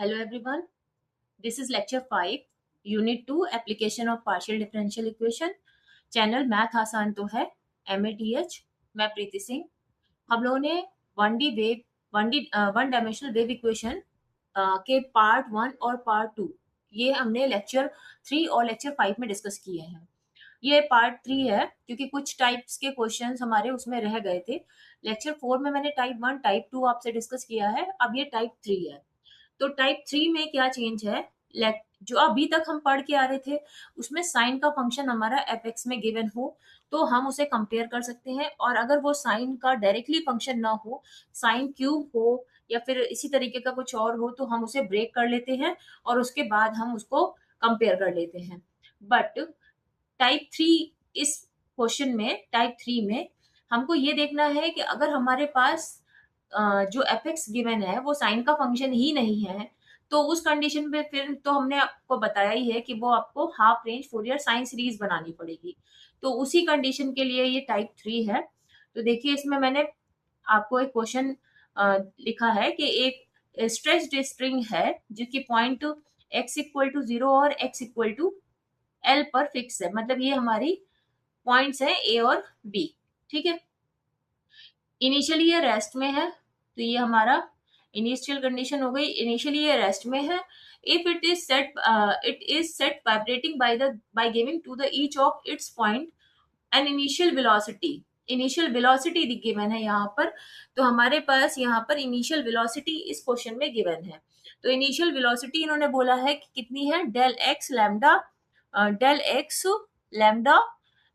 Hello everyone. This is lecture 5, Unit 2, Application of Partial Differential Equation. Channel math आसान तो है MATH। मैं प्रीति सिंह। हम लोगों ने वन डायमेंशनल वेव इक्वेशन के पार्ट 1 और पार्ट 2 ये हमने लेक्चर 3 और लेक्चर 5 में डिस्कस किए हैं। ये पार्ट 3 है क्योंकि कुछ टाइप्स के क्वेश्चंस हमारे उसमें रह गए थे। लेक्चर 4 में मैंने टाइप 1 टाइप 2 आपसे डिस्कस किया है, अब ये टाइप 3 है। तो टाइप 3 में क्या चेंज है, जो अभी तक हम पढ़ के आ रहे थे उसमें साइन का फंक्शन हमारा एफ एक्स में गिवन हो तो हम उसे कंपेयर कर सकते हैं, और अगर वो साइन का डायरेक्टली फंक्शन ना हो, साइन क्यूब हो या फिर इसी तरीके का कुछ और हो, तो हम उसे ब्रेक कर लेते हैं और उसके बाद हम उसको कंपेयर कर लेते हैं। बट टाइप 3 इस क्वेश्चन में, टाइप 3 में हमको ये देखना है कि अगर हमारे पास जो एफ एक्स गिवन है वो साइन का फंक्शन ही नहीं है, तो उस कंडीशन पे फिर तो हमने आपको बताया ही है कि वो आपको half range Fourier sine series बनानी पड़ेगी। तो उसी कंडीशन के लिए ये टाइप 3 है। तो देखिए इसमें मैंने आपको एक क्वेश्चन लिखा है कि एक स्ट्रेच्ड स्ट्रिंग है जिसकी पॉइंट x इक्वल टू 0 और x इक्वल टू l पर फिक्स है। मतलब ये हमारी पॉइंट्स है a और b। ठीक है, इनिशियली ये रेस्ट में है, तो ये हमारा इनिशियल कंडीशन हो गई। इनिशियली ये रेस्ट में है if it is set vibrating by giving to the each of its point an initial velocity. Initial velocity given है यहाँ पर, तो हमारे पास यहाँ पर इनिशियल वेलोसिटी इस क्वेश्चन में गिवन है। तो इनिशियल वेलोसिटी इन्होंने बोला है कि कितनी है, del x lambda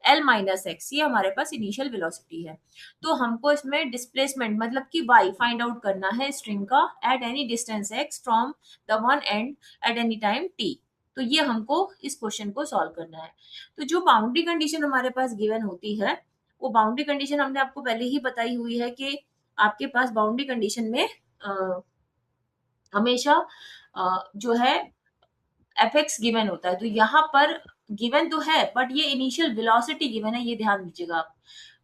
L minus x, ये हमारे पास इनिशियल वेलोसिटी है। तो हमको इसमें डिस्प्लेसमेंट मतलब कि y फाइंड आउट करना है स्ट्रिंग का at any distance x from the one and at any time t। तो ये हमको इस क्वेश्चन को सॉल्व करना है। तो जो बाउंड्री कंडीशन हमारे पास गिवन होती है, वो बाउंड्री कंडीशन हमने आपको पहले ही बताई हुई है कि आपके पास बाउंड्री कंडीशन में हमेशा जो है एफ एक्स गिवन होता है। तो यहाँ पर गिवन तो है बट ये इनिशियल वेलोसिटी गिवन है, ये ध्यान दीजिएगा आप।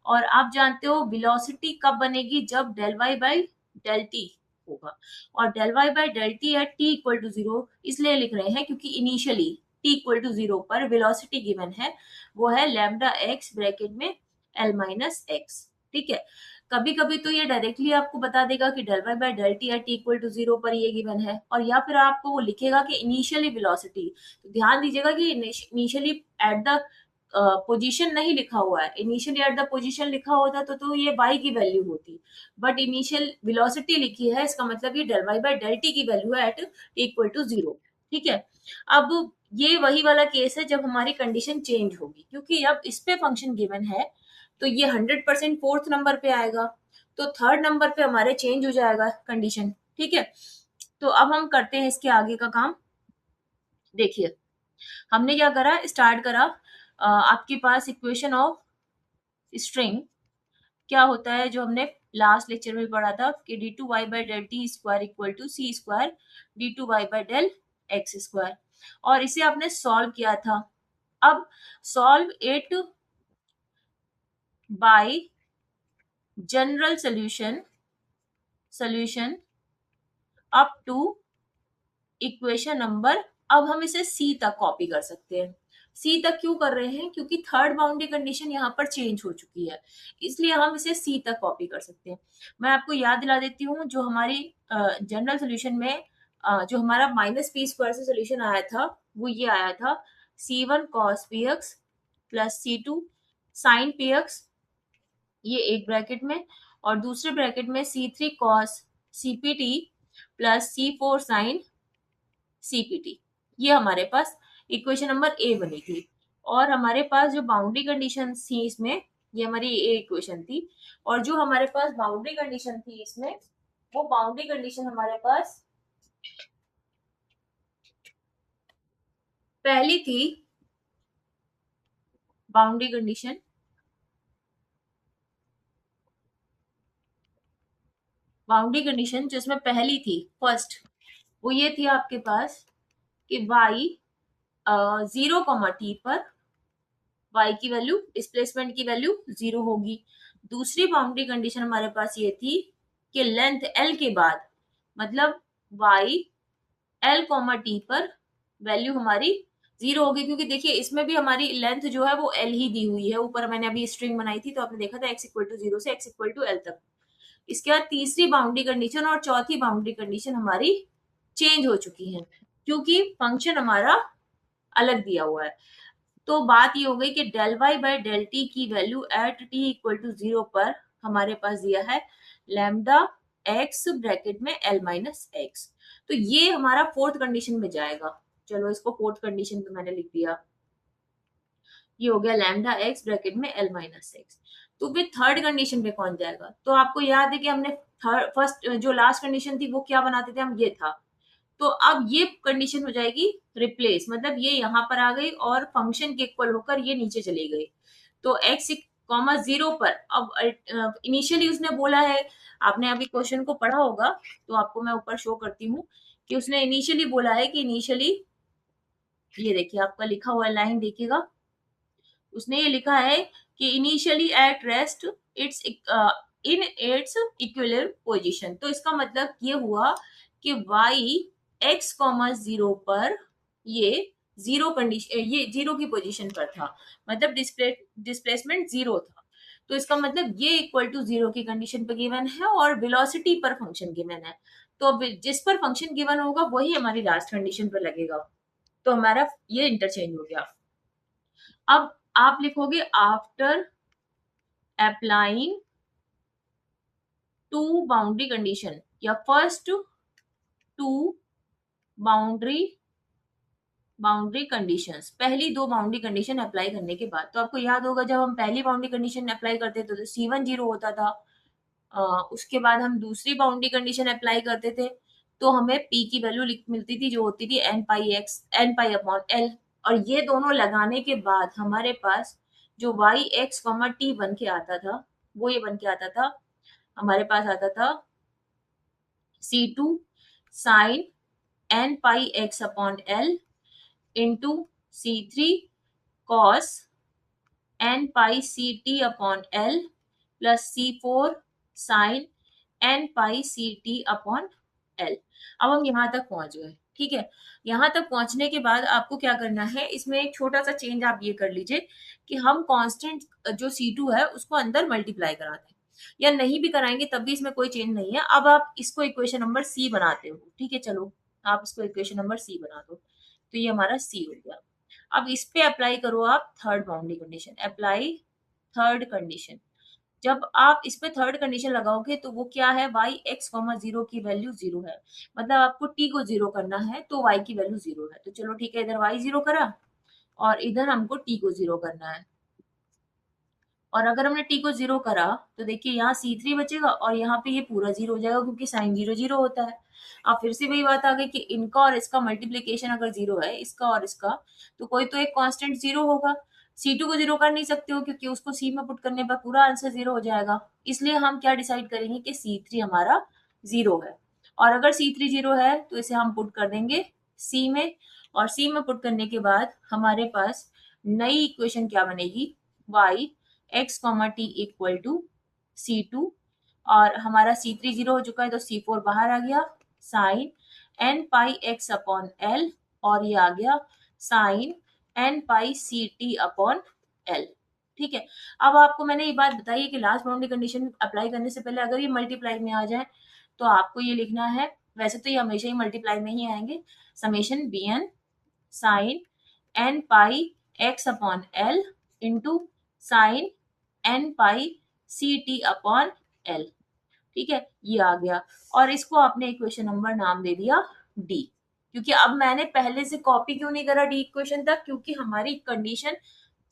और आप जानते हो वेलोसिटी कब बनेगी, जब del y by del t होगा। और del y by del t at t equal to 0 इसलिए लिख रहे हैं क्योंकि इनिशियली टी इक्वल टू 0 पर वेलोसिटी गिवन है, वो है लैम्डा एक्स ब्रैकेट में एल माइनस एक्स। ठीक है, कभी कभी तो ये डायरेक्टली आपको बता देगा कि del y by del t at t equal to 0 पर ये गिवन है, और या फिर आपको वो लिखेगा कि इनिशियली वेलोसिटी। तो ध्यान दीजिएगा कि इनिशियली एट द पोजीशन नहीं लिखा हुआ है। इनिशियली एट द पोजीशन लिखा होता तो ये y की वैल्यू होती, बट इनिशियल वेलोसिटी लिखी है, इसका मतलब ये del y by del t की वैल्यू है एट टी इक्वल टू 0। ठीक है, अब ये वही वाला केस है जब हमारी कंडीशन चेंज होगी, क्योंकि अब इस पे फंक्शन गिवन है तो ये 100% फोर्थ नंबर पे आएगा, तो थर्ड नंबर पे हमारे चेंज हो जाएगा कंडीशन। ठीक है, तो अब हम करते हैं इसके आगे का काम। देखिए हमने क्या करा, स्टार्ट करा आपके पास इक्वेशन ऑफ स्ट्रिंग क्या होता है जो हमने लास्ट लेक्चर में पढ़ा था कि d two y by del t square equal to c square d two y by del x square, और इसे आपने सॉल्व किया था। अब solve it by general solution up to equation number. अब हम इसे सी तक कॉपी कर सकते हैं। सी तक क्यों कर रहे हैं, क्योंकि थर्ड बाउंड्री कंडीशन यहाँ पर चेंज हो चुकी है, इसलिए हम इसे सी तक कॉपी कर सकते हैं। मैं आपको याद दिला देती हूँ, जो हमारी जनरल सोल्यूशन में जो हमारा माइनस पी स्क्वायर से सोल्यूशन आया था वो ये आया था, C1 cos px plus C2 sine px, ये एक ब्रैकेट में, और दूसरे ब्रैकेट में C3 cos CPT plus C4 sine CPT। ये हमारे पास इक्वेशन नंबर ए बनी थी। और हमारे पास जो बाउंड्री कंडीशन थी इसमें, ये हमारी ए इक्वेशन थी, और जो हमारे पास बाउंड्री कंडीशन थी इसमें, वो बाउंड्री कंडीशन हमारे पास पहली थी। बाउंड्री कंडीशन जो इसमें पहली थी, फर्स्ट, वो ये थी आपके पास कि y 0, t पर y की वैल्यू, डिस्प्लेसमेंट की वैल्यू 0 होगी। दूसरी बाउंड्री कंडीशन हमारे पास ये थी कि लेंथ l के बाद, मतलब y एल कॉमा टी पर वैल्यू हमारी 0 होगी, क्योंकि देखिए इसमें भी हमारी लेंथ जो है वो एल ही दी हुई है। ऊपर मैंने अभी स्ट्रिंग बनाई थी तो आपने देखा था x=0 से x=l तक। इसके बाद तीसरी बाउंड्री कंडीशन और चौथी बाउंड्री कंडीशन हमारी चेंज हो चुकी है, क्योंकि फंक्शन हमारा अलग दिया हुआ है। तो बात ये हो गई कि del y by del t की value at t equal to 0 पर हमारे पास दिया है लैम्डा एक्स ब्रैकेट में एल माइनस एक्स। तो ये हमारा फोर्थ कंडीशन में जाएगा। चलो इसको फोर्थ कंडीशन पे मैंने लिख दिया। ये हो गया लैम्डा एक्स ब्रैकेट में एल माइनस एक्स। तो फिर थर्ड कंडीशन पे कौन जाएगा? तो आपको याद है कि हमने थर्ड फर्स्ट जो लास्ट कंडीशन थी वो क्या बनाते थे हम, ये था। तो अब ये कंडीशन हो जाएगी रिप्लेस, मतलब ये यहाँ पर आ गई और फंक्शन के इक्वल होकर ये नीचे चली गई। तो एक्स कॉमा 0 पर अब इनिशियली उसने बोला है, आपने अभी क्वेश्चन को पढ़ा होगा तो आपको मैं ऊपर शो करती हूँ कि उसने इनिशियली बोला है कि इनिशियली, ये देखिए आपका लिखा हुआ लाइन देखिएगा, उसने ये लिखा है कि initially at rest it's in its equilibrium position. तो इसका मतलब ये हुआ कि y x कॉमा 0 पर ये जीरो कंडीशन, ये जीरो की पोजीशन पर था, मतलब डिस्प्लेसमेंट जीरो था। तो इसका मतलब ये इक्वल टू 0 की कंडीशन पर गिवन है और वेलोसिटी पर फंक्शन गिवन है। तो अब जिस पर फंक्शन गिवन होगा वही हमारी लास्ट कंडीशन पर लगेगा। तो हमारा ये इंटरचेंज हो गया। अब आप लिखोगे after applying two boundary condition या first two boundary boundary conditions, पहली दो बाउंड्री कंडीशन अप्लाई करने के बाद। तो आपको याद होगा जब हम पहली बाउंड्री कंडीशन अप्लाई करते थे तो C1 0 होता था। उसके बाद हम दूसरी बाउंड्री कंडीशन अप्लाई करते थे तो हमें P की वैल्यू मिलती थी जो होती थी एन पाई अपॉन एल। और ये दोनों लगाने के बाद हमारे पास जो वाई एक्स कॉमा टी बन के आता था वो ये बन के आता था, हमारे पास आता था C2 sine n pi x upon L into C3 cos n pi c t upon L plus C4 sine n pi c t upon L. अब हम यहाँ तक पहुंच गए, ठीक है। यहाँ तक पहुंचने के बाद आपको क्या करना है, इसमें एक छोटा सा चेंज आप ये कर लीजिए कि हम कांस्टेंट जो C2 है उसको अंदर मल्टीप्लाई कराते हैं, या नहीं भी कराएंगे तब भी इसमें कोई चेंज नहीं है। अब आप इसको इक्वेशन नंबर सी बनाते हो, ठीक है। चलो आप इसको इक्वेशन नंबर सी बना दो, तो ये हमारा सी हो गया। अब इस पे अप्लाई करो आप third boundary condition, apply third condition. जब आप इस पे थर्ड कंडीशन लगाओगे तो वो क्या है, y x कॉमा 0 की वैल्यू 0 है, मतलब आपको t को 0 करना है तो y की वैल्यू 0 है। तो चलो ठीक है, इधर y 0 करा और इधर हमको t को 0 करना है। और अगर हमने t को 0 करा तो देखिए यहाँ C3 बचेगा और यहाँ पे ये पूरा 0 हो जाएगा क्योंकि साइन 0 0 होता है। अब फिर से वही बात आ गई कि इनका और इसका मल्टीप्लीकेशन अगर 0 है, इसका और इसका, तो कोई तो एक कांस्टेंट 0 होगा। C2 को 0 कर नहीं सकते हो क्योंकि उसको C में पुट करने पर पूरा आंसर 0 हो जाएगा। इसलिए हम क्या डिसाइड करेंगे कि C3 हमारा 0 है। और अगर C3 0 है तो इसे हम पुट कर देंगे C में, और C में पुट करने के बाद हमारे पास नई इक्वेशन क्या बनेगी, y x comma t equal to C2, और हमारा C3 0 हो चुका है तो C4 बाहर आ गया, sign n pi x upon L, और ये आ गया sign n pi c t upon L. ठीक है। अब आपको मैंने ये बात बताई है कि लास्ट बाउंड्री कंडीशन अप्लाई करने से पहले अगर ये मल्टीप्लाई में आ जाए तो आपको ये लिखना है, वैसे तो ये हमेशा ही मल्टीप्लाई में ही आएंगे, summation B n sine n pi x upon L into sine n pi c t upon L. ठीक है, ये आ गया। और इसको आपने इक्वेशन नंबर नाम दे दिया डी, क्योंकि अब मैंने पहले से कॉपी क्यों नहीं करा डी इक्वेशन तक, क्योंकि हमारी कंडीशन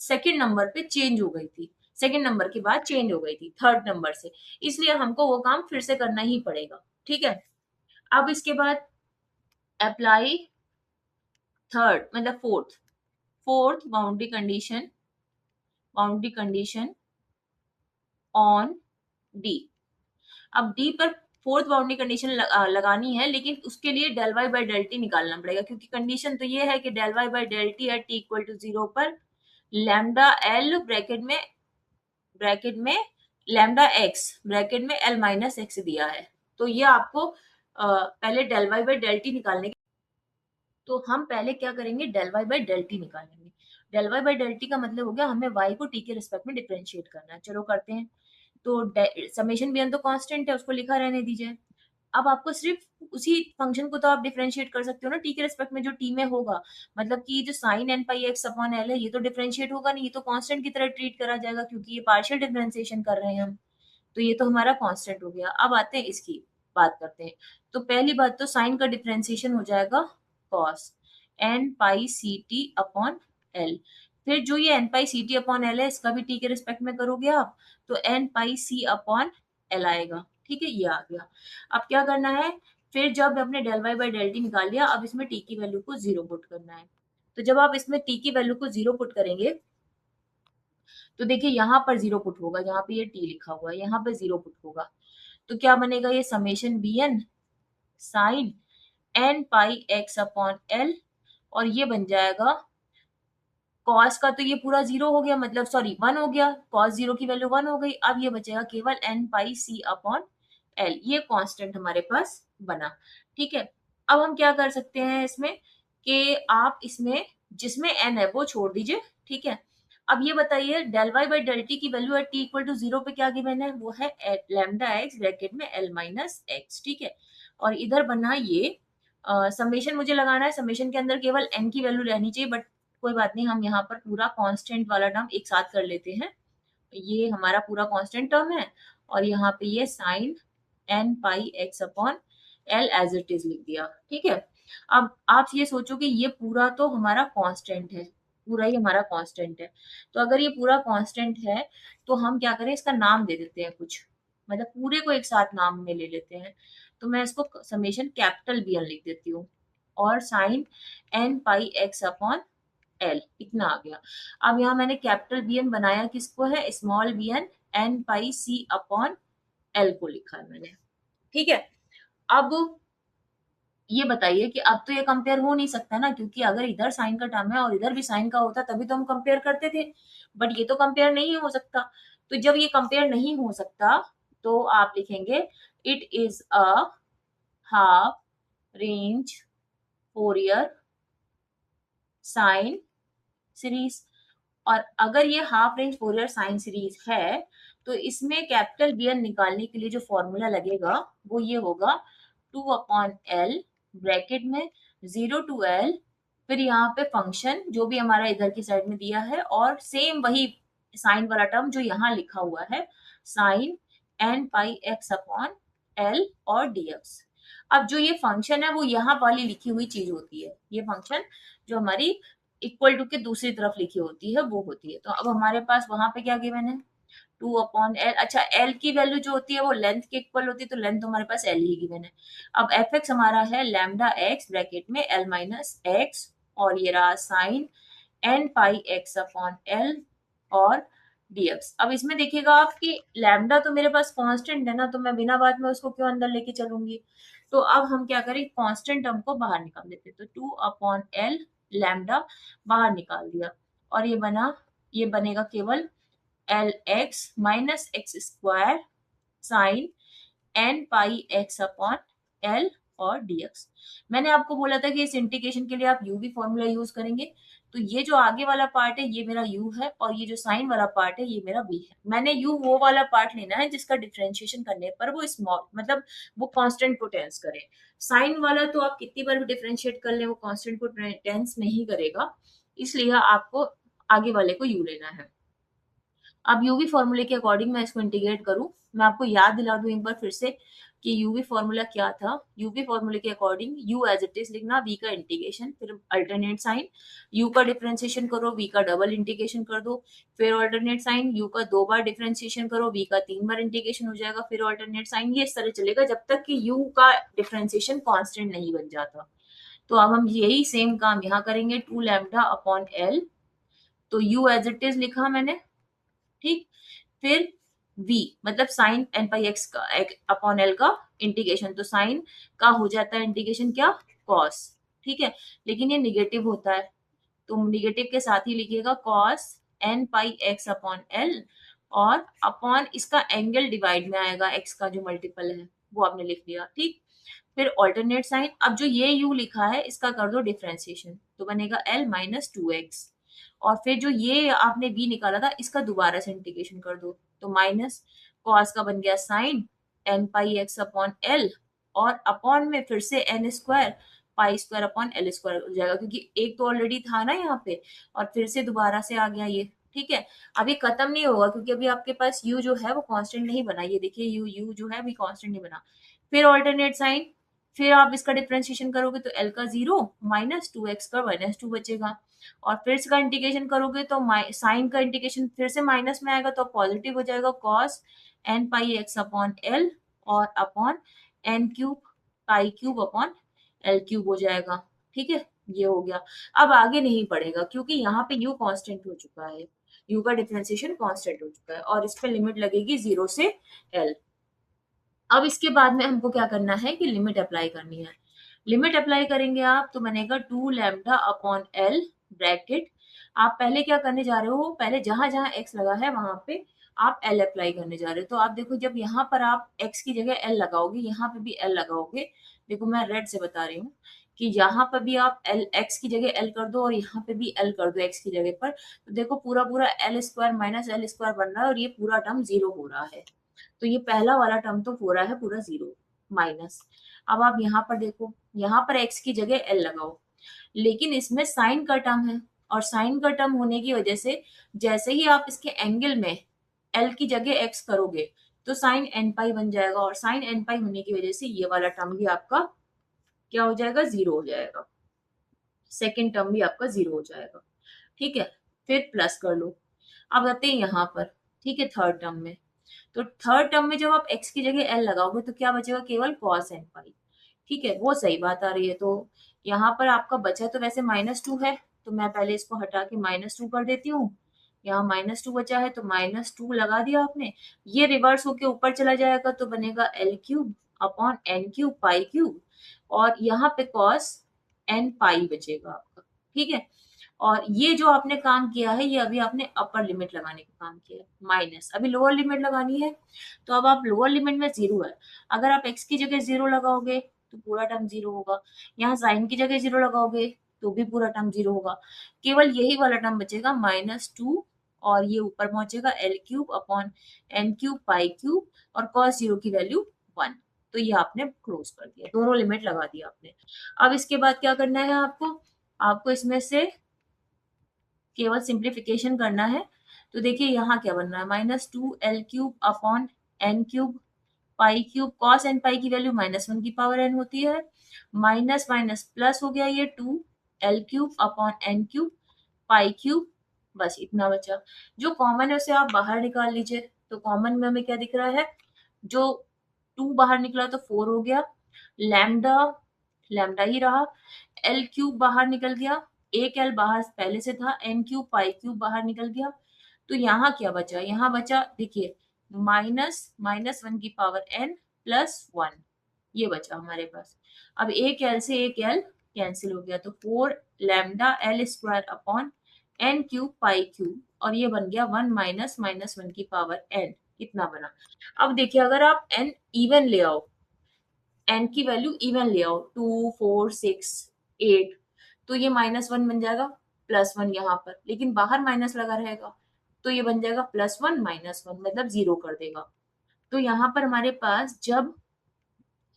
सेकंड नंबर पे चेंज हो गई थी, सेकंड नंबर के बाद चेंज हो गई थी थर्ड नंबर से, इसलिए हमको वो काम फिर से करना ही पड़ेगा। ठीक है। अब इसके बाद अप्लाई थर्ड मतलब fourth boundary condition on d. अब डी पर फोर्थ बाउंड्री कंडीशन लगानी है, लेकिन उसके लिए del y by del t निकालना पड़ेगा, क्योंकि कंडीशन तो ये है कि del y by del t at t equal to 0 पर लैम्डा एल ब्रैकेट में लैम्डा एक्स ब्रैकेट में एल माइनस एक्स दिया है। तो ये आपको पहले del y by del t निकालने तो हम पहले क्या करेंगे, del y by del t निकालेंगे। Del y by del t का मतलब हो गया हमें वाई को टी के रिस्पेक्ट में डिफरेंशिएट करना है। चलो करते हैं। तो समेशन बी एन तो कांस्टेंट है, उसको लिखा रहने दीजिए। अब आपको सिर्फ उसी फंक्शन को तो आप डिफरेंशिएट कर सकते हो ना टी के रिस्पेक्ट में, जो टी में होगा। मतलब कि जो sign n pi x upon L है, ये तो डिफरेंशिएट होगा नहीं, ये तो कांस्टेंट की तरह ट्रीट करा जाएगा, क्योंकि ये पार्शियल डिफरेंशिएशन कर रहे हैं हम। तो ये तो हमारा कांस्टेंट हो गया। अब आते हैं इसकी बात करते हैं। तो पहली बात तो साइन का डिफरेंशिएशन हो जाएगा cos n pi c t upon L. फिर जो ये N pi c t upon L है, इसका भी टी के रिस्पेक्ट में करोगे आप, तो N pi c upon L आएगा। ठीक है, ये आ गया। अब क्या करना है, फिर जब आपने del y by del t निकाल लिया, अब इसमें टी की वैल्यू को 0 पुट करना है। तो जब आप इसमें टी की वैल्यू को 0 पुट करेंगे, तो देखिए यहाँ पर 0 पुट होगा, जहाँ पे ये टी लिखा हुआ है यहाँ पे 0 पुट होगा। तो क्या बनेगा, ये summation B n sine n pi x upon L, और ये बन जाएगा कॉस का, तो ये पूरा 0 हो गया, मतलब सॉरी 1 हो गया, कॉस 0 की वैल्यू 1 हो गई। अब ये बचेगा केवल N pi c upon L, ये कांस्टेंट हमारे पास बना। ठीक है, अब हम क्या कर सकते हैं इसमें, कि आप इसमें जिसमें एन है वो छोड़ दीजिए। ठीक है, अब ये बताइए del y by del t की value at t equal to 0 पे क्या गिवन है, वो है लैम्डा एक्स ब्रैकेट में एल माइनस एक्स। ठीक है, और इधर बना ये समेशन मुझे लगाना है, समेशन के अंदर केवल एन की वैल्यू रहनी चाहिए, बट कोई बात नहीं, हम यहाँ पर पूरा कांस्टेंट वाला टर्म एक साथ कर लेते हैं। ये हमारा पूरा कांस्टेंट टर्म है, और यहाँ पे ये sine n pi x upon l as it is लिख दिया। ठीक है, अब आप ये सोचो कि ये पूरा तो हमारा कांस्टेंट है, पूरा ही हमारा कांस्टेंट है। तो अगर ये पूरा कांस्टेंट है, तो हम क्या करें, इसका नाम दे देते हैं कुछ, मतलब पूरे को एक साथ नाम में ले लेते हैं। तो मैं इसको समेशन कैपिटल बी एन लिख देती हूँ, और sign n pi x upon L, इतना आ गया। अब यहाँ मैंने कैपिटल बी एन बनाया, किसको है, small b n n pi c upon L को लिखा है मैंने। ठीक है, अब ये बताइए कि अब तो ये कंपेयर हो नहीं सकता ना, क्योंकि अगर इधर साइन का टर्म है और इधर भी साइन का होता तभी तो हम कंपेयर करते थे, बट ये तो कंपेयर नहीं हो सकता। तो जब ये कंपेयर नहीं हो सकता, तो आप लिखेंगे it is a half range Fourier sine series. और अगर ये half range Fourier sine series है, तो इसमें कैपिटल बी एन निकालने के लिए जो फॉर्मूला लगेगा वो ये होगा 2/L ब्रैकेट में 0 to L, फिर यहाँ पे फंक्शन जो भी हमारा इधर की साइड में दिया है, और सेम वही साइन वाला टर्म जो यहाँ लिखा हुआ है, sign n pi x upon L और dx। अब जो ये फंक्शन है वो यहाँ वाली लिखी हुई चीज होती है, ये फंक्शन जो हमारी इक्वल टू के दूसरी तरफ लिखी होती है वो होती है। तो अब हमारे पास वहां पे क्या गिवन है, 2/L। अच्छा, एल की वैल्यू जो होती है वो लेंथ के इक्वल होती है, तो लेंथ हमारे पास एल ही गिवन है। अब एफ एक्स हमारा है लैम्डा एक्स ब्रैकेट में एल माइनस एक्स, और ये रहा sign n pi x upon L और dx। अब इसमें देखिएगा आप कि लैम्डा तो मेरे पास कांस्टेंट है ना, तो मैं बिना बात में उसको क्यों अंदर लेके चलूंगी। तो अब हम क्या करें, कांस्टेंट टर्म को बाहर निकाल देते, तो 2/L लैम्डा बाहर निकाल दिया, और ये बना, ये बनेगा केवल L x minus x square sine n pi x upon L और dx। मैंने आपको बोला था कि इस इंटीग्रेशन के लिए आप u भी फॉर्मूला यूज करेंगे। तो ये जो आगे वाला पार्ट है ये मेरा u है, और ये जो साइन वाला पार्ट है ये मेरा v है। मैंने u वो वाला पार्ट लेना है जिसका डिफरेंशिएशन करने पर वो स्मॉल, मतलब वो कांस्टेंट को टेंस करे। साइन वाला तो आप कितनी बार भी डिफरेंशिएट कर ले, वो कांस्टेंट को टेंस नहीं करेगा, इसलिए आपको आगे वाले को u लेना है। अब यूवी फॉर्मूले के अकॉर्डिंग मैं इसको इंटीग्रेट करूं, मैं आपको याद दिला दूं एक बार फिर से कि यूवी फॉर्मूला क्या था। यूवी फॉर्मूले के according u as it is लिखना, वी का इंटीग्रेशन, फिर अल्टरनेट साइन, यू का डिफरेंशिएशन करो, वी का डबल इंटीग्रेशन कर दो, फिर अल्टरनेट साइन, यू का 2 बार डिफरेंशिएशन करो, वी का 3 बार इंटीग्रेशन हो जाएगा, फिर अल्टरनेट साइन। ये इस तरह चलेगा जब तक कि यू का डिफरेंशिएशन कांस्टेंट नहीं बन जाता। तो अब हम यही सेम काम यहाँ करेंगे, 2 लैम्डा अपॉन एल। तो यू एज इट इज लिखा मैंने, ठीक। फिर v मतलब साइन एन पाई एक्स का अपॉन एल का इंटीग्रेशन, तो साइन का हो जाता है इंटीग्रेशन क्या, कॉस। ठीक है, लेकिन ये निगेटिव होता है, तो निगेटिव के साथ ही लिखिएगा cos n pi x upon L, और अपॉन इसका एंगल डिवाइड में आएगा, एक्स का जो मल्टीपल है वो आपने लिख दिया। ठीक, फिर ऑल्टरनेट साइन, अब जो ये u लिखा है इसका कर दो डिफ्रेंसिएशन, तो बनेगा l माइनस 2x। और फिर जो ये आपने b निकाला था इसका दोबारा से इंटीग्रेशन कर दो, तो माइनस cos का बन गया साइन n पाई x अपॉन l, और अपॉन में फिर से n square pi square upon l square हो जाएगा, क्योंकि एक तो ऑलरेडी था ना यहाँ पे, और फिर से दोबारा से आ गया ये। ठीक है, अब ये खत्म नहीं होगा क्योंकि अभी आपके पास u जो है वो कांस्टेंट नहीं बना, ये देखिए u जो है अभी कांस्टेंट नहीं बना। फिर ऑल्टरनेट साइन, फिर आप इसका डिफरेंशिएशन करोगे तो l का 0 माइनस 2x का माइनस 2 बचेगा, और फिर इसका इंटीग्रेशन करोगे तो साइन का इंटीग्रेशन फिर से माइनस में आएगा तो पॉजिटिव हो जाएगा, cos n पाई x अपॉन l और upon n cube pi cube upon l cube हो जाएगा। ठीक है, ये हो गया। अब आगे नहीं पड़ेगा क्योंकि यहाँ पे u कांस्टेंट हो चुका है, u का डिफरेंशिएशन कांस्टेंट हो चुका है, और इस पे लिमिट लगेगी 0 से l। अब इसके बाद में हमको क्या करना है कि लिमिट अप्लाई करनी है। लिमिट अप्लाई करेंगे आप तो बनेगा 2 लैम्डा अपॉन एल ब्रैकेट। आप पहले क्या करने जा रहे हो, पहले जहां जहां एक्स लगा है वहां पे आप एल अप्लाई करने जा रहे हो। तो आप देखो जब यहाँ पर आप एक्स की जगह एल लगाओगे, यहाँ पे भी एल लगाओगे, देखो मैं रेड से बता रही हूँ कि यहाँ पर भी आप एल एक्स की जगह एल कर दो और यहाँ पे भी एल कर दो एक्स की जगह पर, तो देखो पूरा पूरा L square minus L square बन रहा है और ये पूरा टर्म जीरो हो रहा है। तो ये पहला वाला टर्म तो हो रहा है पूरा जीरो माइनस। अब आप यहाँ पर देखो, यहाँ पर x की जगह l लगाओ, लेकिन इसमें साइन का टर्म है, और साइन का टर्म होने की वजह से जैसे ही आप इसके एंगल में l की जगह x करोगे तो साइन n पाई बन जाएगा, और साइन n पाई होने की वजह से ये वाला टर्म भी आपका क्या हो जाएगा, जीरो हो जाएगा। सेकेंड टर्म भी आपका जीरो हो जाएगा। ठीक है, फिर प्लस कर लो। अब आते हैं यहाँ पर, ठीक है, थर्ड टर्म में। तो थर्ड टर्म में जब आप x की जगह l लगाओगे तो क्या बचेगा, केवल cos n पाई। ठीक है, वो सही बात आ रही है। तो यहाँ पर आपका बचा तो वैसे -2 है, तो मैं पहले इसको हटा के -2 कर देती हूँ। यहाँ -2 बचा है तो -2 लगा दिया आपने, ये रिवर्स होके ऊपर चला जाएगा तो बनेगा l cube upon n cube pi cube, और यहाँ पे cos n पाई बचेगा आपका। ठीक है, और ये जो आपने काम किया है ये अभी आपने अपर लिमिट लगाने का काम किया है, माइनस अभी लोअर लिमिट लगानी है। तो अब आप लोअर लिमिट में जीरो है, अगर आप x की जगह जीरो लगाओगे तो पूरा टर्म जीरो होगा, यहाँ साइन की जगह जीरो लगाओगे तो भी पूरा टर्म जीरो होगा, केवल यही वाला टर्म बचेगा -2, और ये ऊपर पहुंचेगा l cube upon n cube pi cube, और cos जीरो की वैल्यू 1। तो ये आपने क्लोज कर दिया, दोनों लिमिट लगा दिया आपने। अब इसके बाद क्या करना है आपको, आपको इसमें से केवल सिंप्लीफिकेशन करना है। तो देखिए यहाँ क्या बन रहा है, -2 l cube upon n cube pi cube, cos n पाई की वैल्यू -1 की पावर n होती है, माइनस माइनस प्लस हो गया ये 2 l cube upon n cube pi cube, बस इतना बचा। जो कॉमन है उसे आप बाहर निकाल लीजिए, तो कॉमन में हमें क्या दिख रहा है, जो 2 बाहर निकला तो 4 हो गया, लैम्डा लैम्डा ही रहा, एल क्यूब बाहर निकल गया, एक एल बाहर पहले से था, एन क्यूब पाई क्यूब बाहर निकल गया। तो यहाँ क्या बचा, यहाँ बचा देखिए -1 की पावर n प्लस 1, ये बचा हमारे पास। अब एक एल से एक एल कैंसिल हो गया तो 4 lambda l square upon n cube pi cube, और ये बन गया 1 माइनस -1 की पावर n, कितना बना। अब देखिए अगर आप n इवन ले आओ, n की वैल्यू इवन ले आओ 2 4 6 8, तो ये -1 बन जाएगा, +1 यहाँ पर, लेकिन बाहर माइनस लगा रहेगा तो ये बन जाएगा +1 -1, मतलब जीरो कर देगा। तो यहाँ पर हमारे पास जब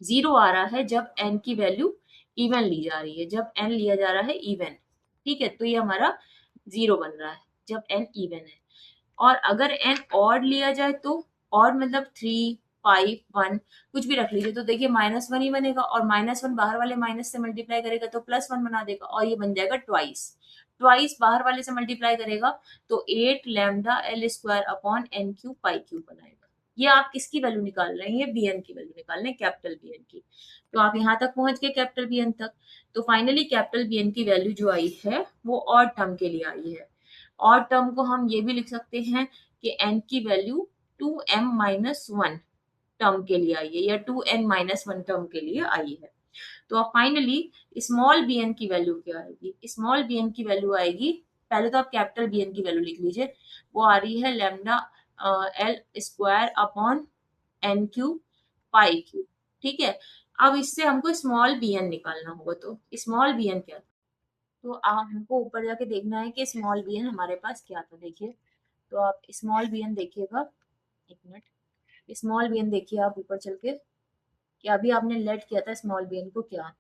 जीरो आ रहा है जब n की वैल्यू इवन ली जा रही है, जब n लिया जा रहा है इवन। ठीक है, तो ये हमारा जीरो बन रहा है जब n इवन है। और अगर n ऑड लिया जाए तो ऑड मतलब 3 5 1 कुछ भी रख लीजिए, तो देखिए -1 ही बनेगा, और -1 बाहर वाले माइनस से मल्टीप्लाई करेगा तो +1 बना देगा, और ये बन जाएगा ट्वाइस। ट्वाइस बाहर वाले से मल्टीप्लाई करेगा तो 8 lambda l square upon n cube pi cube बनाएगा। ये आप किसकी वैल्यू निकाल रहे हैं, ये bn की वैल्यू निकाल रहे हैं, कैपिटल bn की। तो आप यहाँ तक पहुंच गए कैपिटल bn तक। तो फाइनली कैपिटल bn की वैल्यू जो आई है वो ऑड टर्म के लिए आई है। ऑड टर्म को हम ये भी लिख सकते हैं कि n की वैल्यू 2m-1 टर्म के लिए आई है, या 2n-1 टर्म के लिए आई है। तो अब फाइनली स्मॉल bn की वैल्यू क्या आएगी, स्मॉल bn की वैल्यू आएगी, पहले तो आप कैपिटल bn की वैल्यू लिख लीजिए, वो आ रही है lambda l square upon n cube pi cube. ठीक है, अब इससे हमको स्मॉल बी एन निकालना होगा। तो स्मॉल बी एन क्या था, तो आप हमको ऊपर जाके देखना है कि स्मॉल बी एन हमारे पास क्या था। देखिए, तो आप स्मॉल बी एन देखिएगा, एक मिनट, स्मॉल बी एन देखिए आप ऊपर चल के, कि अभी आपने लेट किया था स्मॉल बी एन को क्या।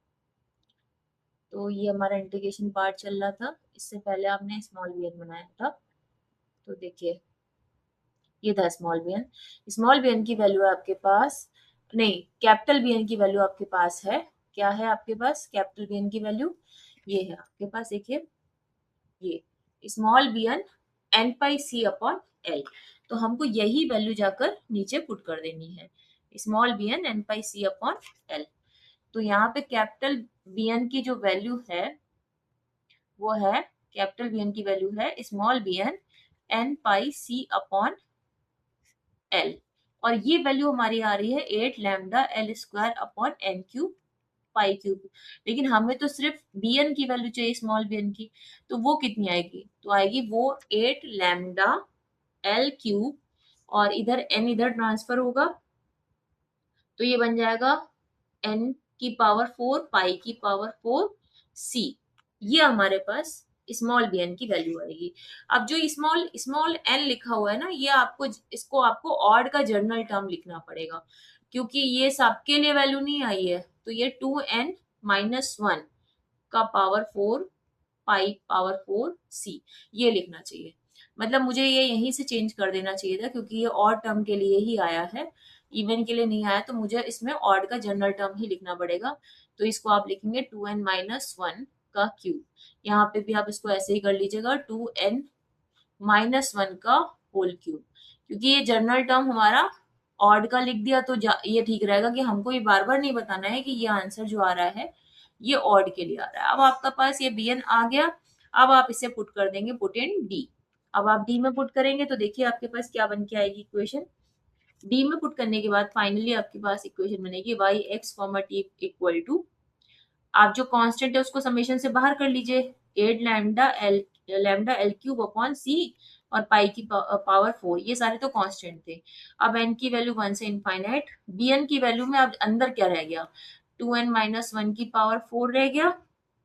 तो ये हमारा इंटीग्रेशन पार्ट चल रहा था, इससे पहले आपने स्मॉल बी एन बनाया था। तो देखिए, ये था small b n. Small b n की वैल्यू है आपके पास, नहीं, कैपिटल बी एन की वैल्यू आपके पास है, क्या है आपके पास कैपिटल बी एन की वैल्यू, ये है आपके पास, देखिए ये small b n n pi c upon l. तो हमको यही वैल्यू जाकर नीचे पुट कर देनी है, small b n n pi c upon l. तो यहाँ पे कैपिटल बी एन की जो वैल्यू है वो है, कैपिटल बी एन की वैल्यू है small b n n pi c upon L, और ये वैल्यू हमारी आ रही है 8 lambda l square upon n cube pi cube. लेकिन हमें तो सिर्फ बी एन की वैल्यू चाहिए, स्मॉल बी एन की, तो वो कितनी आएगी, तो आएगी वो 8 लैम्डा एल क्यूब, और इधर एन इधर ट्रांसफर होगा, तो ये बन जाएगा एन की पावर 4 पाई की पावर 4 सी। ये हमारे पास स्मॉल बी एन की वैल्यू आएगी। अब जो स्मॉल स्मॉल एन लिखा हुआ है ना, ये आपको, इसको आपको ऑड का जर्नल टर्म लिखना पड़ेगा, क्योंकि ये सबके लिए वैल्यू नहीं आई है। तो ये 2n-1 का पावर 4 पाई पावर 4 सी, ये लिखना चाहिए। मतलब मुझे ये यहीं से चेंज कर देना चाहिए था, क्योंकि ये ऑड टर्म के लिए ही आया है, इवन के लिए नहीं आया, तो मुझे इसमें ऑड का जनरल टर्म ही लिखना पड़ेगा। तो इसको आप लिखेंगे 2n-1 का क्यूब। यहाँ पे भी आप इसको ऐसे ही कर लीजिएगा, 2n-1 का होल क्यूब, क्योंकि ये जनरल टर्म हमारा ऑड का लिख दिया, तो ये ठीक रहेगा कि हमको ये बार बार नहीं बताना है कि ये आंसर जो आ रहा है ये ऑड के लिए आ रहा है। अब आपका पास ये bn आ गया, अब आप इसे पुट कर देंगे, पुट इन डी। अब आप डी में पुट करेंगे तो देखिए आपके पास क्या बन के आएगी इक्वेशन। डी में पुट करने के बाद फाइनली आपके पास इक्वेशन बनेगी y x comma t equal to, आप जो कांस्टेंट है उसको समेशन से बाहर कर लीजिए, 8 लैम्डा एल क्यूब अपॉन सी, और पाई की पावर 4, ये सारे तो कांस्टेंट थे। अब एन की वैल्यू 1 से इनफाइनाइट, बी एन की वैल्यू में अब अंदर क्या रह गया, 2n-1 की पावर 4 रह गया,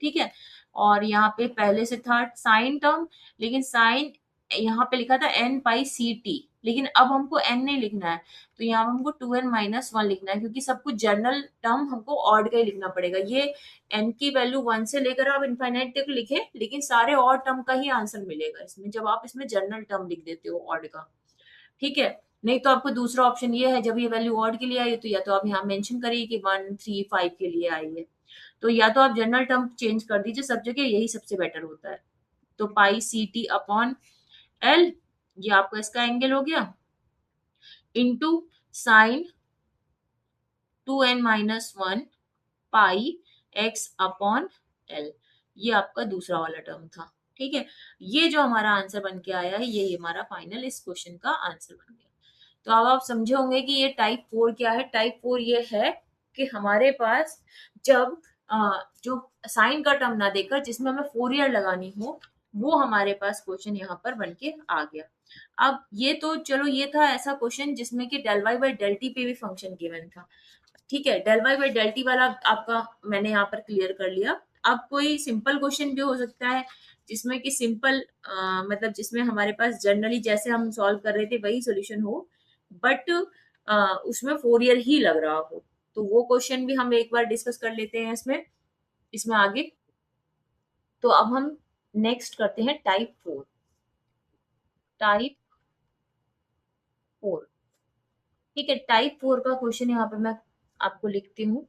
ठीक है। और यहाँ पे पहले से था साइन टर्म, लेकिन साइन यहाँ पे लिखा था एन पाई सी टी, लेकिन अब हमको एन नहीं लिखना है, तो यहाँ हमको 2n-1 लिखना है, क्योंकि सब कुछ जनरल टर्म हमको ऑड का ही लिखना पड़ेगा। ये एन की वैल्यू 1 से लेकर आप इनफाइनाइट तक लिखे, लेकिन सारे ऑड टर्म का ही आंसर मिलेगा इसमें, जब आप इसमें जनरल टर्म लिख देते हो ऑड का, ठीक है। नहीं तो आपको दूसरा ऑप्शन ये है, जब ये वैल्यू ऑड के लिए आई है तो या तो आप यहाँ मेंशन करिए कि 1, 3, 5 के लिए आई है, तो या तो आप जनरल टर्म चेंज कर दीजिए सब जगह, यही सबसे बेटर होता है। तो पाई सी टी अपॉन एल, ये आपका इसका एंगल हो गया, इंटू साइन 2n-1 पाई एक्स अपॉन एल, ये आपका दूसरा वाला टर्म था, ठीक है। ये जो हमारा आंसर बन के आया है, ये हमारा फाइनल इस क्वेश्चन का आंसर बन गया। तो अब आप समझे होंगे कि ये टाइप 4 क्या है। टाइप 4 ये है कि हमारे पास जब जो साइन का टर्म ना देकर जिसमें हमें फोरियर लगानी हो, वो हमारे पास क्वेश्चन यहाँ पर बन के आ गया। अब ये तो चलो, ये था ऐसा क्वेश्चन जिसमें कि del y by del t पे भी फंक्शन गिवन था, ठीक है। Del y by del t वाला आपका मैंने यहाँ पर क्लियर कर लिया। अब कोई सिंपल क्वेश्चन भी हो सकता है जिसमें कि सिंपल मतलब जिसमें हमारे पास जनरली जैसे हम सॉल्व कर रहे थे वही सॉल्यूशन हो, बट उसमें फोरियर ही लग रहा हो, तो वो क्वेश्चन भी हम एक बार डिस्कस कर लेते हैं इसमें इसमें आगे। तो अब हम नेक्स्ट करते हैं टाइप 4। टाइप 4, ठीक है। टाइप 4 का क्वेश्चन यहाँ पे मैं आपको लिखती हूँ।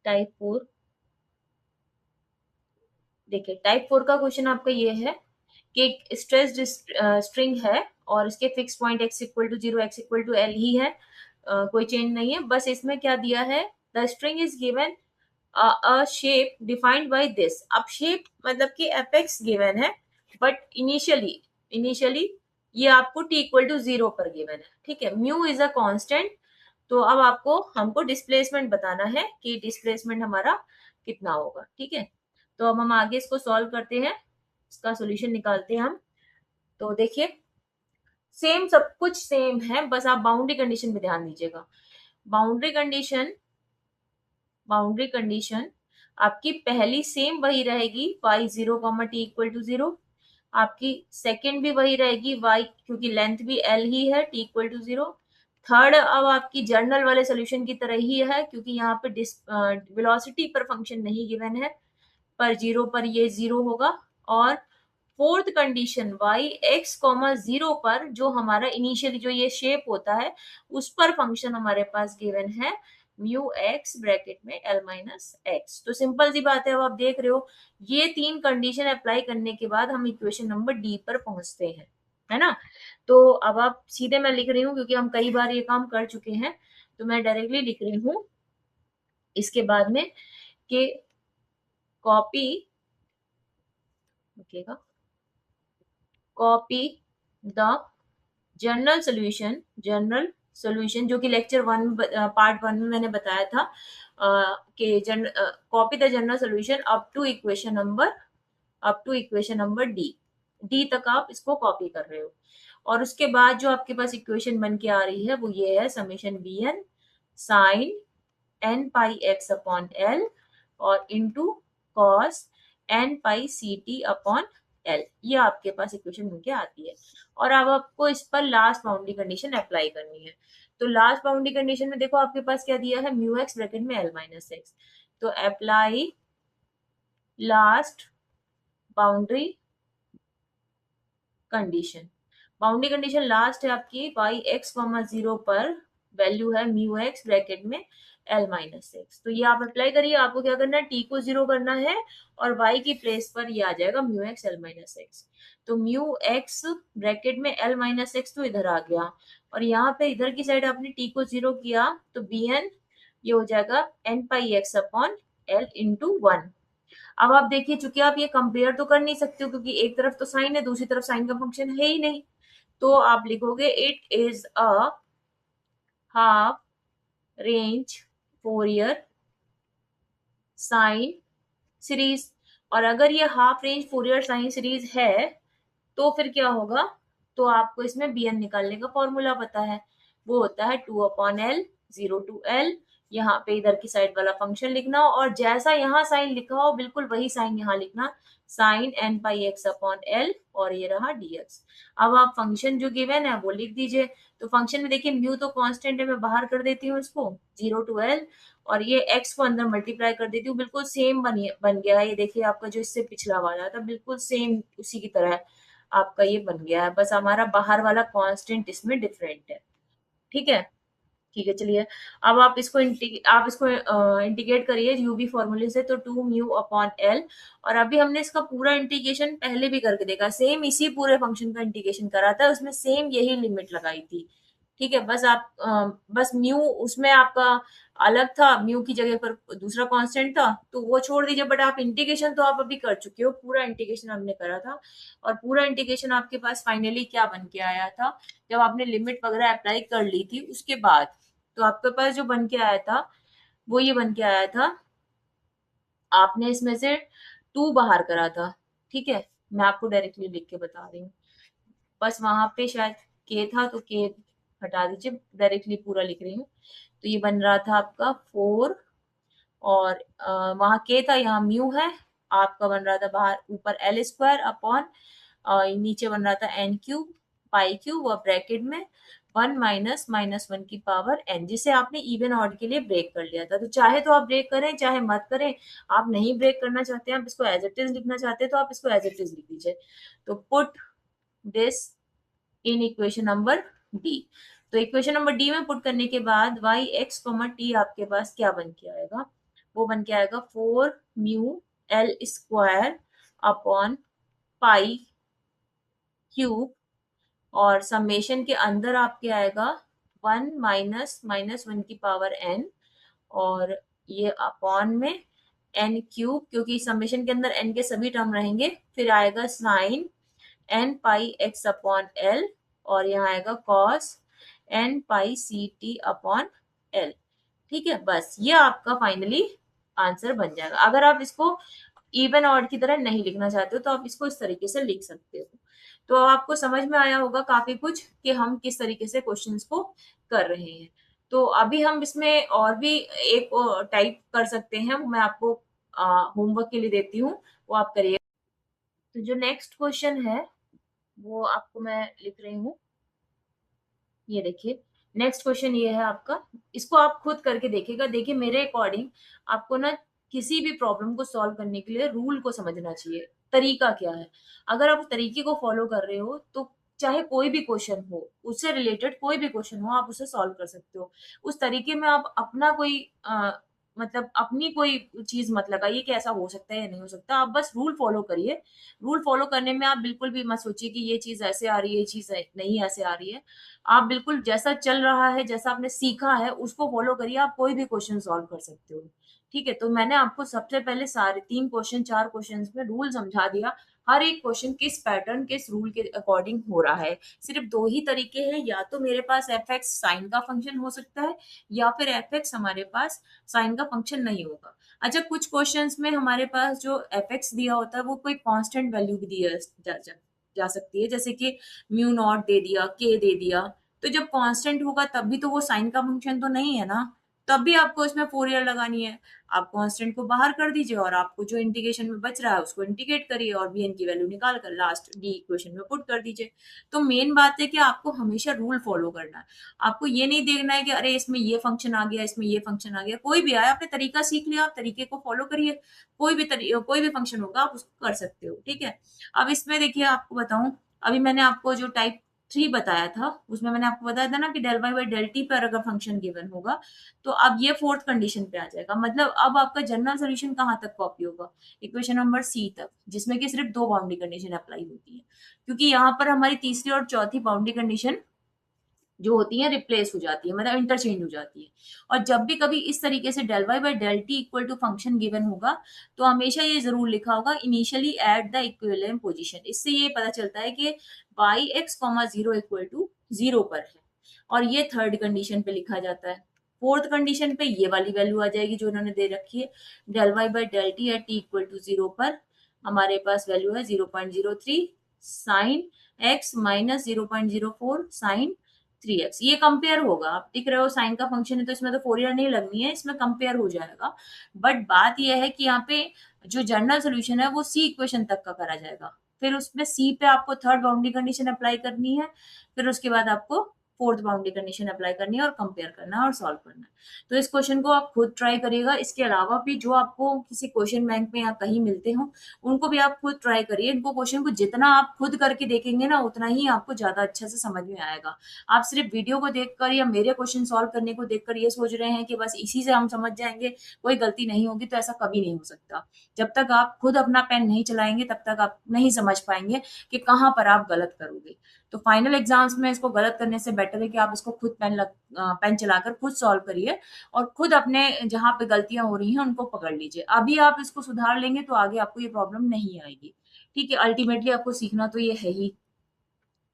टाइप 4, देखिए टाइप 4 का क्वेश्चन आपका ये है कि एक स्ट्रेस्ड स्ट्रिंग है और इसके fix point x equal to 0, x equal to L ही है, कोई चेंज नहीं है। बस इसमें क्या दिया है, the string is given a shape defined by this. अब शेप मतलब कि एपेक्स गिवन है, बट इनिशियली इनिशियली ये आपको t इक्वल टू 0 पर गिवन है, ठीक है। Mu is a constant. तो अब आपको हमको डिस्प्लेसमेंट बताना है कि डिस्प्लेसमेंट हमारा कितना होगा, ठीक है। तो अब हम आगे इसको सॉल्व करते हैं, इसका सॉल्यूशन निकालते हैं हम। तो देखिए सेम, सब कुछ सेम है, बस आप बाउंड्री कंडीशन पे ध्यान दीजिएगा। बाउंड्री कंडीशन बाउंड्री कंडीशन आपकी पहली सेम वही रहेगी, y 0, t इक्वल टू 0। आपकी सेकेंड भी वही रहेगी, y क्योंकि लेंथ भी l ही है, t इक्वल टू 0। थर्ड अब आपकी जर्नल वाले सोल्यूशन की तरह ही है, क्योंकि यहाँ पे वेलोसिटी पर फंक्शन नहीं गिवन है, पर 0 पर ये 0 होगा। और fourth condition y x comma 0 पर जो हमारा इनिशियली जो ये शेप होता है उस पर फंक्शन हमारे पास गिवन है म्यू x ब्रैकेट में l माइनस एक्स। तो सिंपल सी बात है, अब आप देख रहे हो ये तीन कंडीशन अप्लाई करने के बाद हम इक्वेशन नंबर डी पर पहुंचते हैं, है ना। तो अब आप सीधे मैं लिख रही हूँ क्योंकि हम कई बार ये काम कर चुके हैं, तो मैं डायरेक्टली लिख रही हूँ इसके बाद में कि कॉपी लिखेगा, कॉपी द जनरल सोल्यूशन जो कि लेक्चर 1 पार्ट 1 में मैंने बताया था कि copy the general solution up to equation number d तक आप इसको कॉपी कर रहे हो। और उसके बाद जो आपके पास इक्वेशन बन के आ रही है वो ये है summation B n sine n pi x upon L और into cos n pi c t upon L, ये आपके पास इक्वेशन बनके आती है। और अब आपको इस पर लास्ट बाउंड्री कंडीशन अप्लाई करनी है। तो लास्ट बाउंड्री कंडीशन में देखो आपके पास क्या दिया है, म्यू एक्स ब्रैकेट में एल माइनस एक्स। तो apply last boundary condition. Boundary condition last है आपकी y x 0 पर वैल्यू है म्यू एक्स ब्रैकेट में l माइनस एक्स। तो ये आप अप्लाई करिए, आपको क्या करना है, t को 0 करना है और y की प्लेस पर ये आ जाएगा mu x l minus x. तो म्यू एक्स ब्रैकेट में l माइनस एक्स तो इधर आ गया, और यहाँ पे इधर की साइड आपने t को 0 किया तो bn ये हो जाएगा n पाई एक्स अपॉन l इंटू 1। अब आप देखिए, चूंकि आप ये कंपेयर तो कर नहीं सकते हो क्योंकि एक तरफ तो साइन है, दूसरी तरफ साइन का फंक्शन है ही नहीं, तो आप लिखोगे it is a half range Fourier sine series. और अगर ये half range Fourier sine series है तो फिर क्या होगा, तो आपको इसमें bn निकालने का फॉर्मूला पता है, वो होता है 2/l 0 to l। यहाँ पे इधर की साइड वाला फंक्शन लिखना और जैसा यहाँ साइन लिखा हो बिल्कुल वही साइन यहाँ लिखना, sign n pi x upon L और ये रहा dx। अब आप फंक्शन जो गिवन है वो लिख दीजिए। तो फंक्शन में देखिए म्यू तो कांस्टेंट है, मैं बाहर कर देती हूँ इसको 0 to l, और ये x को अंदर मल्टीप्लाई कर देती हूँ, बिल्कुल सेम बन गया है। ये देखिए आपका जो इससे पिछला वाला था बिल्कुल सेम उसी की तरह आपका ये बन गया है, बस हमारा बाहर वाला कांस्टेंट इसमें डिफरेंट है। ठीक है, ठीक है, चलिए अब आप इसको इंटीग्रेट करिए यूवी फॉर्मूले से, तो 2 म्यू अपॉन एल। और अभी हमने इसका पूरा इंटीग्रेशन पहले भी करके देखा, सेम इसी पूरे फंक्शन का इंटीग्रेशन करा था, उसमें सेम यही लिमिट लगाई थी। ठीक है, बस आप बस म्यू उसमें आपका अलग था, म्यू की जगह पर दूसरा कांस्टेंट था, तो वो छोड़ दीजिए, बट आप इंटीग्रेशन तो आप अभी कर चुके हो, पूरा इंटीग्रेशन हमने करा था। और पूरा इंटीग्रेशन आपके पास फाइनली क्या बन के आया था, जब आपने लिमिट वगैरह अप्लाई कर ली थी उसके बाद, तो आपके पास जो बन के आया था वो ये बन के आया था, आपने इसमें से 2 बाहर करा था। ठीक है, मैं आपको डायरेक्टली लिख के बता रही हूँ, बस वहां पे शायद के था तो के हटा दीजिए, डायरेक्टली पूरा लिख रही हूँ। तो ये बन रहा था आपका 4, और वहां के था, यहाँ म्यू है, आपका बन रहा था बाहर ऊपर एल स्क्वायर अपॉन नीचे बन रहा था एन क्यूब पाई क्यूब और ब्रैकेट में 1 माइनस माइनस 1 की पावर एन, जिसे आपने इवन ऑड के लिए ब्रेक कर लिया था। तो चाहे तो आप ब्रेक करें चाहे मत करें, आप नहीं ब्रेक करना चाहते हैं, आप इसको एज इट इज लिखना चाहते हैं तो आप इसको एज इट इज लिख दीजिए। तो put this in equation number D. तो इक्वेशन नंबर डी में पुट करने के बाद वाई एक्स टी आपके पास क्या बन के आएगा, वो बन के आएगा 4 mu L square upon pi cube, और समेशन के अंदर आपके आएगा 1 माइनस माइनस 1 की पावर एन, और ये अपॉन में एन क्यूब, क्योंकि समेशन के अंदर एन के सभी टर्म रहेंगे, फिर आएगा sign n pi x upon L, और यहाँ आएगा cos n pi c t upon L. ठीक है, बस ये आपका फाइनली आंसर बन जाएगा। अगर आप इसको इवन ऑड की तरह नहीं लिखना चाहते हो तो आप इसको इस तरीके से लिख सकते हो। तो आपको समझ में आया होगा काफी कुछ कि हम किस तरीके से क्वेश्चंस को कर रहे हैं। तो अभी हम इसमें और भी एक टाइप कर सकते हैं, वो मैं आपको होमवर्क के लिए देती हूँ, वो आप करिए। तो जो नेक्स्ट क्वेश्चन है वो आपको मैं लिख रही हूँ, ये देखिए। नेक्स्ट क्वेश्चन ये है आपका, इसको आप खुद करके देखिएगा। देखिए मेरे अकॉर्डिंग आपको ना किसी भी प्रॉब्लम को सॉल्व करने के लिए रूल को समझना चाहिए, तरीका क्या है। अगर आप उस तरीके को फॉलो कर रहे हो तो चाहे कोई भी क्वेश्चन हो, उससे रिलेटेड कोई भी क्वेश्चन हो, आप उसे सॉल्व कर सकते हो। उस तरीके में आप अपना कोई मतलब अपनी कोई चीज मत लगाइए कि ऐसा हो सकता है या नहीं हो सकता। आप बस रूल फॉलो करिए। रूल फॉलो करने में आप बिल्कुल भी मत सोचिए कि ये चीज ऐसे आ रही है, ये चीज नहीं ऐसे आ रही है। आप बिल्कुल जैसा चल रहा है, जैसा आपने सीखा है उसको फॉलो करिए, आप कोई भी क्वेश्चन सॉल्व कर सकते हो। ठीक है, तो मैंने आपको सबसे पहले सारे 3 क्वेश्चन 4 क्वेश्चंस में रूल समझा दिया। हर एक क्वेश्चन किस पैटर्न किस रूल के अकॉर्डिंग हो रहा है। सिर्फ 2 ही तरीके हैं, या तो मेरे पास एफ साइन का फंक्शन हो सकता है, या फिर एफ हमारे पास साइन का फंक्शन नहीं होगा। अच्छा, कुछ क्वेश्चंस में हमारे पास जो एफ दिया होता है वो कोई कांस्टेंट वैल्यू भी दिया जा सकती है, जैसे कि म्यू नॉट दे दिया, के दे दिया। तो जब कांस्टेंट होगा तब भी तो वो साइन का फंक्शन तो नहीं है ना, तब भी आपको इसमें फोरियर लगानी है। आप कांस्टेंट को बाहर कर दीजिए और आपको जो इंटीग्रेशन में बच रहा है उसको इंटीग्रेट करिए और bn की वैल्यू निकाल कर लास्ट डी इक्वेशन में पुट कर दीजिए। तो मेन बात है कि आपको हमेशा रूल फॉलो करना है। आपको ये नहीं देखना है कि अरे इसमें ये फंक्शन आ गया, इसमें ये फंक्शन आ गया, कोई भी आया, आपने तरीका सीख लिया, आप तरीके को फॉलो करिए। कोई भी फंक्शन होगा आप उसको कर सकते हो। ठीक है, अब इसमें देखिए आपको बताऊं, अभी मैंने आपको जो टाइप 3 बताया था उसमें मैंने आपको बताया था ना कि del y by del t पर अगर फंक्शन गिवन होगा तो अब ये फोर्थ कंडीशन पे आ जाएगा। मतलब अब आपका जनरल सोल्यूशन कहाँ तक कॉपी होगा, इक्वेशन नंबर सी तक, जिसमें कि सिर्फ 2 बाउंड्री कंडीशन अप्लाई होती है, क्योंकि यहाँ पर हमारी तीसरी और चौथी बाउंड्री कंडीशन जो होती है रिप्लेस हो जाती है, मतलब इंटरचेंज हो जाती है। और जब भी कभी इस तरीके से del y by del t equal to function given होगा तो हमेशा ये जरूर लिखा होगा initially at the equilibrium position. इससे ये पता चलता है कि y x comma zero equal to zero पर है, और ये थर्ड कंडीशन पे लिखा जाता है। फोर्थ कंडीशन पे ये वाली वैल्यू आ जाएगी जो उन्होंने दे रखी है, del y by del t at t equal to zero पर हमारे पास वैल्यू है 0.03 sine x minus 0.04 sign 3x। ये कंपेयर होगा, आप दिख रहे हो साइन का फंक्शन है तो इसमें तो फोरियर नहीं लगनी है, इसमें कंपेयर हो जाएगा। बट बात यह है कि यहाँ पे जो जनरल सोल्यूशन है वो सी इक्वेशन तक का करा जाएगा, फिर उसमें सी पे आपको थर्ड बाउंड्री कंडीशन अप्लाई करनी है, फिर उसके बाद आपको फोर्थ बाउंड्री कंडीशन अप्लाई करनी है और कंपेयर करना है और सॉल्व करना है। तो इस क्वेश्चन को आप खुद ट्राई करिएगा। इसके अलावा भी जो आपको किसी क्वेश्चन बैंक में या कहीं मिलते हो उनको भी आप खुद ट्राई करिए। इनको क्वेश्चन को जितना आप खुद करके देखेंगे ना उतना ही आपको ज्यादा अच्छे से समझ में आएगा। आप सिर्फ वीडियो को देखकर या मेरे क्वेश्चन सॉल्व करने को देखकर ये सोच रहे हैं कि बस इसी से हम समझ जाएंगे, कोई गलती नहीं होगी, तो ऐसा कभी नहीं हो सकता। जब तक आप खुद अपना पेन नहीं चलाएंगे तब तक आप नहीं समझ पाएंगे कि कहाँ पर आप गलत करोगे। तो फाइनल एग्जाम्स में इसको गलत करने से बेटर है कि आप इसको खुद पेन चलाकर खुद सॉल्व करिए और खुद अपने जहां पे गलतियां हो रही हैं उनको पकड़ लीजिए। अभी आप इसको सुधार लेंगे तो आगे आपको ये प्रॉब्लम नहीं आएगी। ठीक है, अल्टीमेटली आपको सीखना तो ये है ही।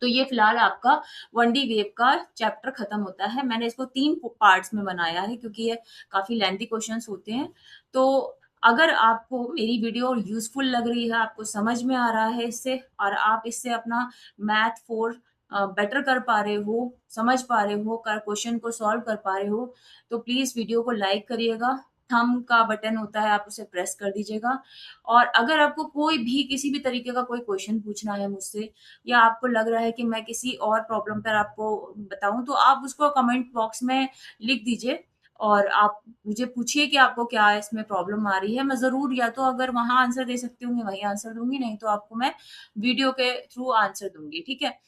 तो ये फिलहाल आपका 1D वेव का चैप्टर खत्म होता है। मैंने इसको 3 पार्ट्स में बनाया है क्योंकि ये काफी लेंथी क्वेश्चंस होते हैं। तो अगर आपको मेरी वीडियो यूजफुल लग रही है, आपको समझ में आ रहा है इससे, और आप इससे अपना मैथ 4 बेटर कर पा रहे हो, समझ पा रहे हो, कर क्वेश्चन को सॉल्व कर पा रहे हो, तो प्लीज वीडियो को लाइक करिएगा। थंब का बटन होता है, आप उसे प्रेस कर दीजिएगा। और अगर आपको कोई भी किसी भी तरीके का कोई क्वेश्चन पूछना है मुझसे, या आपको लग रहा है कि मैं किसी और प्रॉब्लम पर आपको बताऊं, तो आप उसको कमेंट बॉक्स में लिख दीजिए और आप मुझे पूछिए कि आपको क्या इसमें प्रॉब्लम आ रही है। मैं जरूर या तो अगर वहां आंसर दे सकती हूँ वहीं आंसर दूंगी, नहीं तो आपको मैं वीडियो के थ्रू आंसर दूंगी। ठीक है,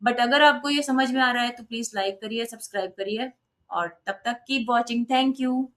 बट अगर आपको ये समझ में आ रहा है तो प्लीज लाइक करिए, सब्सक्राइब करिए, और तब तक कीप वॉचिंग। Thank you.